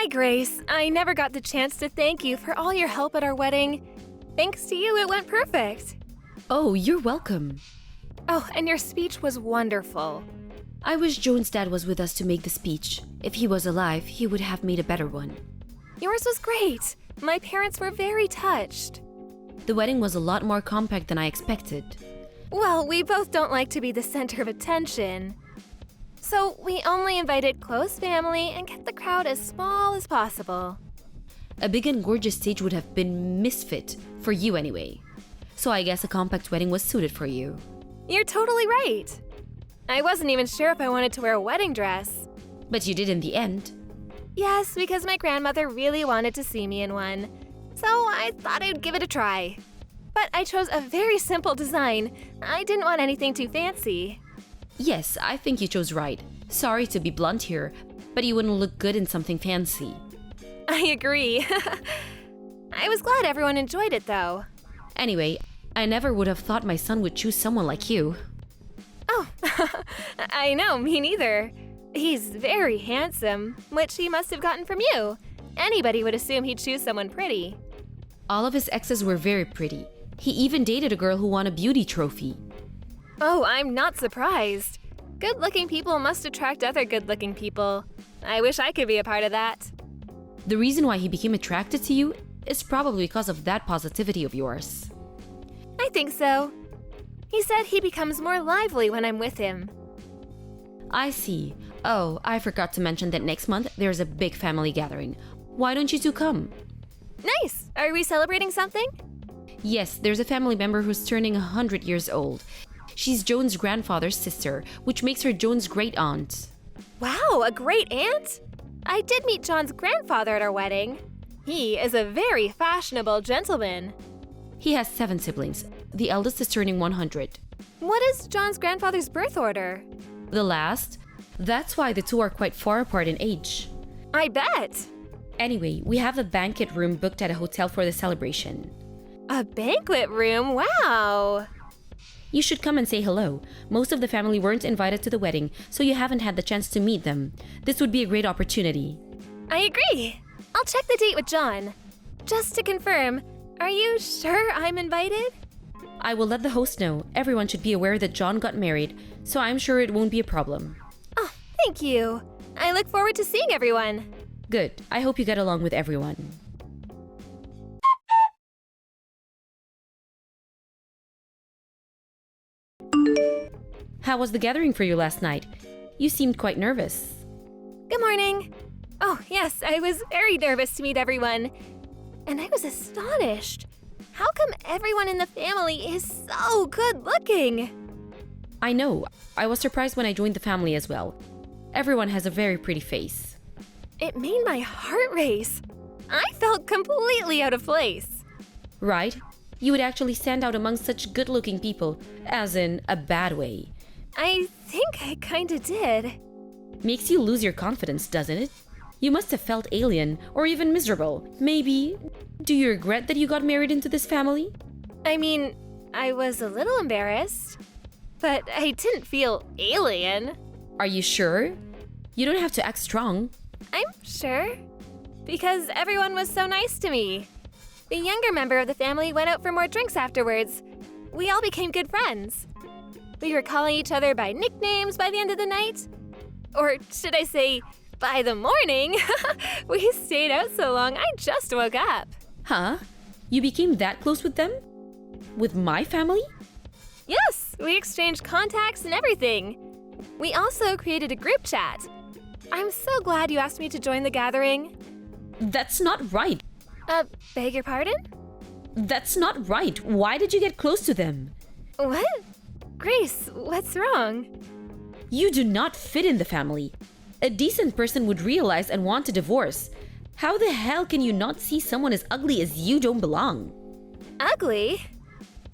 Hi, Grace. I never got the chance to thank you for all your help at our wedding. Thanks to you, it went perfect. Oh, you're welcome. Oh, and your speech was wonderful. I wish Joan's dad was with us to make the speech. If he was alive, he would have made a better one. Yours was great. My parents were very touched. The wedding was a lot more compact than I expected. Well, we both don't like to be the center of attention. So we only invited close family and kept the crowd as small as possible. A big and gorgeous stage would have been misfit, for you anyway. So I guess a compact wedding was suited for you. You're totally right. I wasn't even sure if I wanted to wear a wedding dress. But you did in the end. Yes, because my grandmother really wanted to see me in one. So I thought I'd give it a try. But I chose a very simple design. I didn't want anything too fancy. Yes, I think you chose right. Sorry to be blunt here, but you wouldn't look good in something fancy. I agree. I was glad everyone enjoyed it though. Anyway, I never would have thought my son would choose someone like you. Oh, I know, me neither. He's very handsome, which he must have gotten from you. Anybody would assume he'd choose someone pretty. All of his exes were very pretty. He even dated a girl who won a beauty trophy. Oh, I'm not surprised. Good-looking people must attract other good-looking people. I wish I could be a part of that. The reason why he became attracted to you is probably because of that positivity of yours. I think so. He said he becomes more lively when I'm with him. I see. Oh, I forgot to mention that next month there's a big family gathering. Why don't you two come? Nice! Are we celebrating something? Yes, there's a family member who's turning 100 years old. She's Joan's grandfather's sister, which makes her Joan's great-aunt. Wow, a great-aunt? I did meet John's grandfather at our wedding. He is a very fashionable gentleman. He has 7 siblings. The eldest is turning 100. What is John's grandfather's birth order? The last? That's why the two are quite far apart in age. I bet! Anyway, we have a banquet room booked at a hotel for the celebration. A banquet room? Wow! You should come and say hello. Most of the family weren't invited to the wedding, so you haven't had the chance to meet them. This would be a great opportunity. I agree! I'll check the date with John. Just to confirm, are you sure I'm invited? I will let the host know. Everyone should be aware that John got married, so I'm sure it won't be a problem. Oh, thank you. I look forward to seeing everyone. Good. I hope you get along with everyone. How was the gathering for you last night? You seemed quite nervous. Good morning. Oh, yes, I was very nervous to meet everyone. And I was astonished. How come everyone in the family is so good looking? I know. I was surprised when I joined the family as well. Everyone has a very pretty face. It made my heart race. I felt completely out of place. Right? You would actually stand out among such good-looking people, as in a bad way. I think I kinda did. Makes you lose your confidence, doesn't it? You must have felt alien, or even miserable. Maybe. Do you regret that you got married into this family? I mean, I was a little embarrassed, but I didn't feel alien. Are you sure? You don't have to act strong. I'm sure. Because everyone was so nice to me. The younger member of the family went out for more drinks afterwards. We all became good friends. We were calling each other by nicknames by the end of the night. Or should I say, by the morning? We stayed out so long, I just woke up. Huh? You became that close with them? With my family? Yes, we exchanged contacts and everything. We also created a group chat. I'm so glad you asked me to join the gathering. That's not right. Beg your pardon? That's not right. Why did you get close to them? What? Grace, what's wrong? You do not fit in the family. A decent person would realize and want a divorce. How the hell can you not see someone as ugly as you don't belong? Ugly?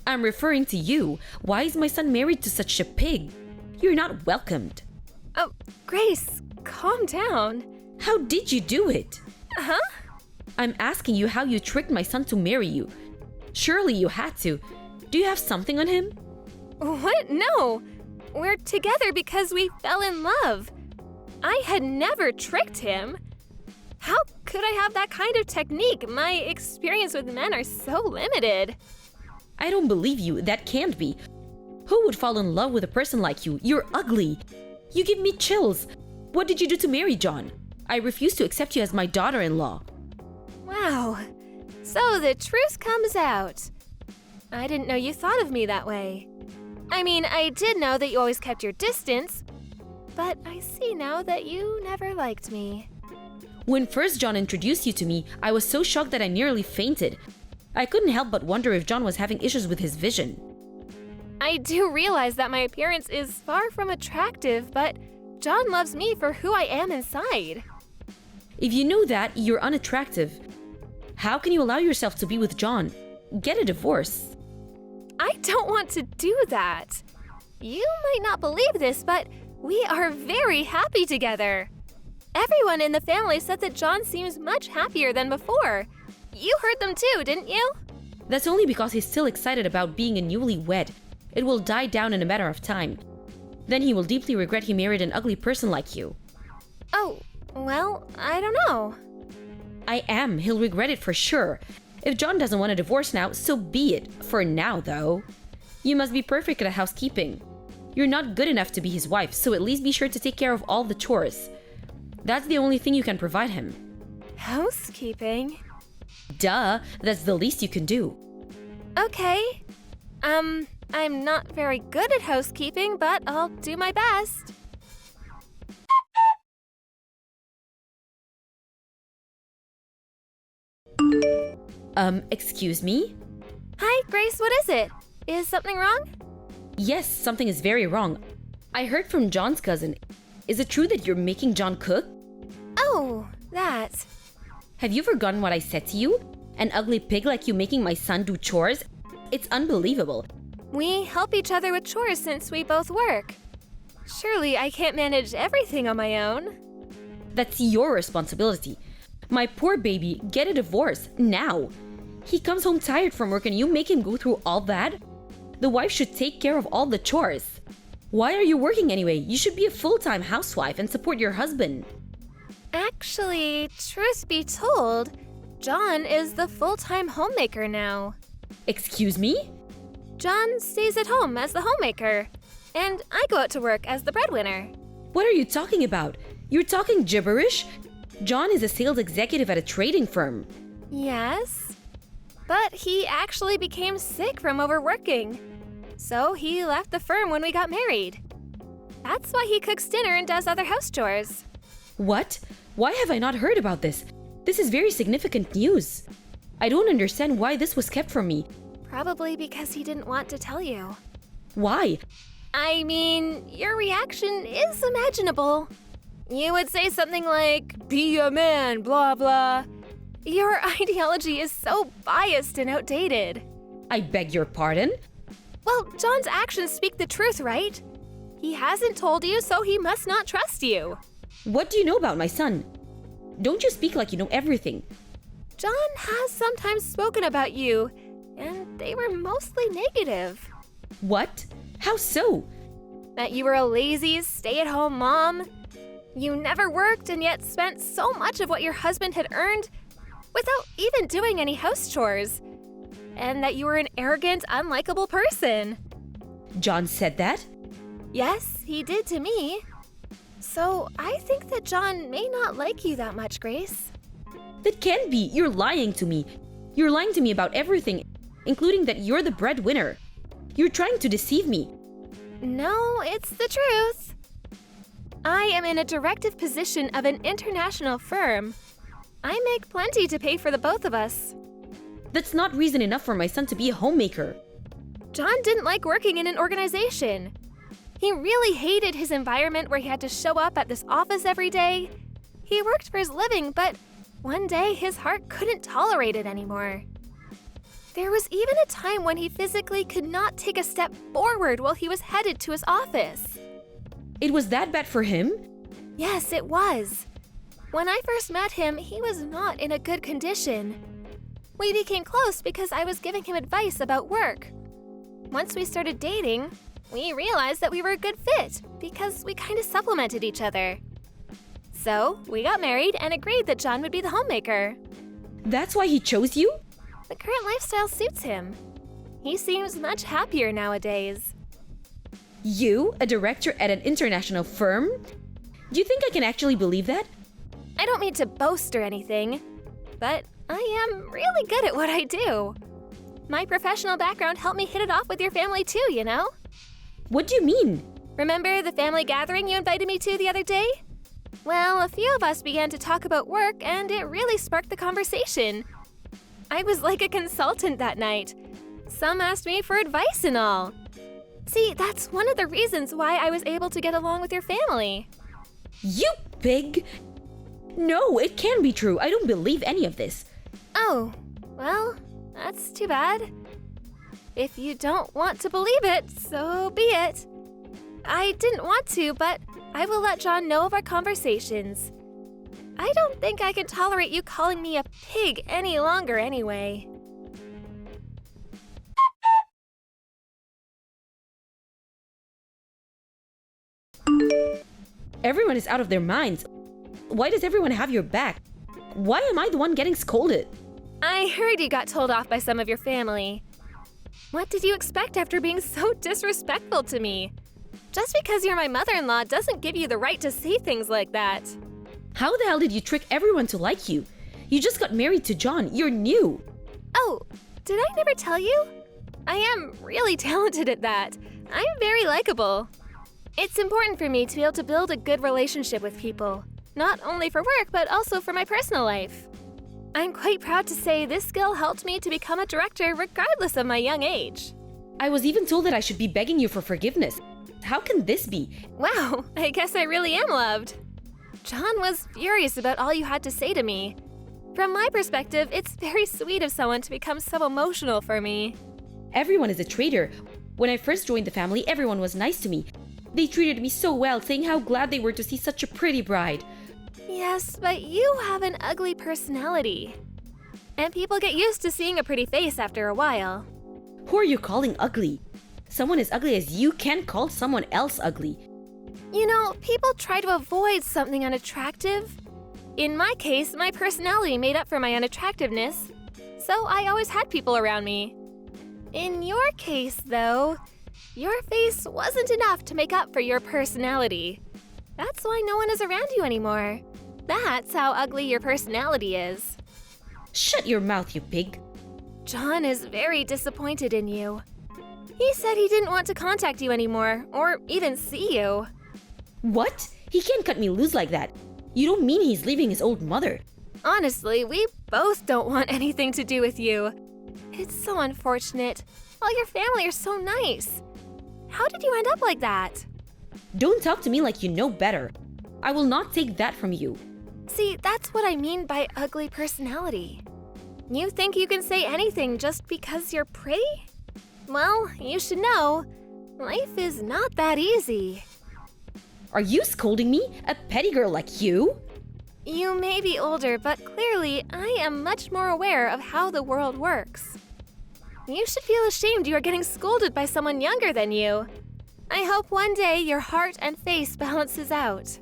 I'm referring to you. Why is my son married to such a pig? You're not welcomed. Oh, Grace, calm down. How did you do it? Huh? I'm asking you how you tricked my son to marry you. Surely you had to. Do you have something on him? What? No. We're together because we fell in love. I had never tricked him. How could I have that kind of technique? My experience with men are so limited. I don't believe you. That can't be. Who would fall in love with a person like you? You're ugly. You give me chills. What did you do to marry John? I refuse to accept you as my daughter-in-law. Wow. So the truth comes out. I didn't know you thought of me that way. I mean, I did know that you always kept your distance, but I see now that you never liked me. When first John introduced you to me, I was so shocked that I nearly fainted. I couldn't help but wonder if John was having issues with his vision. I do realize that my appearance is far from attractive, but John loves me for who I am inside. If you know that, you're unattractive. How can you allow yourself to be with John? Get a divorce. I don't want to do that. You might not believe this, but we are very happy together. Everyone in the family said that John seems much happier than before. You heard them too, didn't you? That's only because he's still excited about being a newlywed. It will die down in a matter of time. Then he will deeply regret he married an ugly person like you. Oh, well, I don't know. I am. He'll regret it for sure. If John doesn't want a divorce now, so be it. For now, though. You must be perfect at housekeeping. You're not good enough to be his wife, so at least be sure to take care of all the chores. That's the only thing you can provide him. Housekeeping? Duh, that's the least you can do. Okay. I'm not very good at housekeeping, but I'll do my best. Excuse me? Hi, Grace, what is it? Is something wrong? Yes, something is very wrong. I heard from John's cousin. Is it true that you're making John cook? Oh, that. Have you forgotten what I said to you? An ugly pig like you making my son do chores? It's unbelievable. We help each other with chores since we both work. Surely I can't manage everything on my own. That's your responsibility. My poor baby, get a divorce, now. He comes home tired from work and you make him go through all that? The wife should take care of all the chores. Why are you working anyway? You should be a full-time housewife and support your husband. Actually, truth be told, John is the full-time homemaker now. Excuse me? John stays at home as the homemaker, and I go out to work as the breadwinner. What are you talking about? You're talking gibberish? John is a sales executive at a trading firm. Yes, but he actually became sick from overworking. So he left the firm when we got married. That's why he cooks dinner and does other house chores. What? Why have I not heard about this? This is very significant news. I don't understand why this was kept from me. Probably because he didn't want to tell you. Why? I mean, your reaction is imaginable. You would say something like, "Be a man, blah blah." Your ideology is so biased and outdated. I beg your pardon? Well, John's actions speak the truth, right? He hasn't told you, so he must not trust you. What do you know about my son? Don't you speak like you know everything. John has sometimes spoken about you, and they were mostly negative. What? How so? That you were a lazy, stay-at-home mom. You never worked and yet spent so much of what your husband had earned without even doing any house chores. And that you were an arrogant, unlikable person. John said that? Yes, he did to me. So I think that John may not like you that much, Grace. That can't be. You're lying to me. You're lying to me about everything, including that you're the breadwinner. You're trying to deceive me. No, it's the truth. I am in a directive position of an international firm. I make plenty to pay for the both of us. That's not reason enough for my son to be a homemaker. John didn't like working in an organization. He really hated his environment where he had to show up at this office every day. He worked for his living, but one day his heart couldn't tolerate it anymore. There was even a time when he physically could not take a step forward while he was headed to his office. It was that bad for him? Yes, it was. When I first met him, he was not in a good condition. We became close because I was giving him advice about work. Once we started dating, we realized that we were a good fit because we kind of supplemented each other. So, we got married and agreed that John would be the homemaker. That's why he chose you? The current lifestyle suits him. He seems much happier nowadays. You, a director at an international firm? Do you think I can actually believe that? I don't mean to boast or anything, but I am really good at what I do. My professional background helped me hit it off with your family too, you know? What do you mean? Remember the family gathering you invited me to the other day? Well, a few of us began to talk about work and it really sparked the conversation. I was like a consultant that night. Some asked me for advice and all. See, that's one of the reasons why I was able to get along with your family. You pig! No, it can't be true. I don't believe any of this. Oh, well, that's too bad. If you don't want to believe it, so be it. I didn't want to, but I will let John know of our conversations. I don't think I can tolerate you calling me a pig any longer anyway. Everyone is out of their minds. Why does everyone have your back? Why am I the one getting scolded? I heard you got told off by some of your family. What did you expect after being so disrespectful to me? Just because you're my mother-in-law doesn't give you the right to say things like that. How the hell did you trick everyone to like you? You just got married to John. You're new. Oh, did I never tell you? I am really talented at that. I'm very likable. It's important for me to be able to build a good relationship with people, not only for work, but also for my personal life. I'm quite proud to say this skill helped me to become a director regardless of my young age. I was even told that I should be begging you for forgiveness. How can this be? Wow, I guess I really am loved. John was furious about all you had to say to me. From my perspective, it's very sweet of someone to become so emotional for me. Everyone is a traitor. When I first joined the family, everyone was nice to me. They treated me so well, saying how glad they were to see such a pretty bride. Yes, but you have an ugly personality. And people get used to seeing a pretty face after a while. Who are you calling ugly? Someone as ugly as you can't call someone else ugly. You know, people try to avoid something unattractive. In my case, my personality made up for my unattractiveness, so I always had people around me. In your case, though, your face wasn't enough to make up for your personality. That's why no one is around you anymore. That's how ugly your personality is. Shut your mouth, you pig. John is very disappointed in you. He said he didn't want to contact you anymore, or even see you. What? He can't cut me loose like that. You don't mean he's leaving his old mother? Honestly, we both don't want anything to do with you. It's so unfortunate. All your family are so nice. How did you end up like that? Don't talk to me like you know better. I will not take that from you. See, that's what I mean by ugly personality. You think you can say anything just because you're pretty? Well, you should know, life is not that easy. Are you scolding me? A petty girl like you? You may be older, but clearly I am much more aware of how the world works. You should feel ashamed you are getting scolded by someone younger than you. I hope one day your heart and face balances out.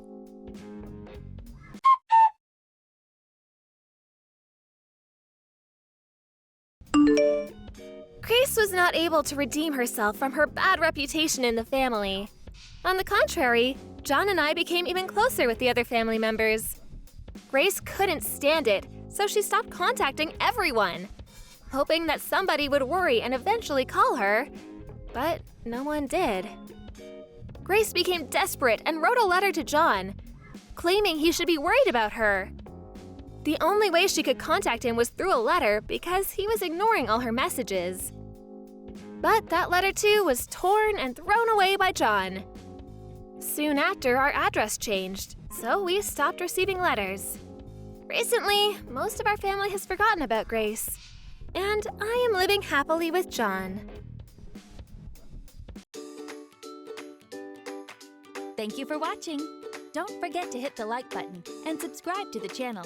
Grace was not able to redeem herself from her bad reputation in the family. On the contrary, John and I became even closer with the other family members. Grace couldn't stand it, so she stopped contacting everyone, hoping that somebody would worry and eventually call her, but no one did. Grace became desperate and wrote a letter to John, claiming he should be worried about her. The only way she could contact him was through a letter because he was ignoring all her messages. But that letter too was torn and thrown away by John. Soon after, our address changed, so we stopped receiving letters. Recently, most of our family has forgotten about Grace, and I am living happily with John. Thank you for watching. Don't forget to hit the like button and subscribe to the channel.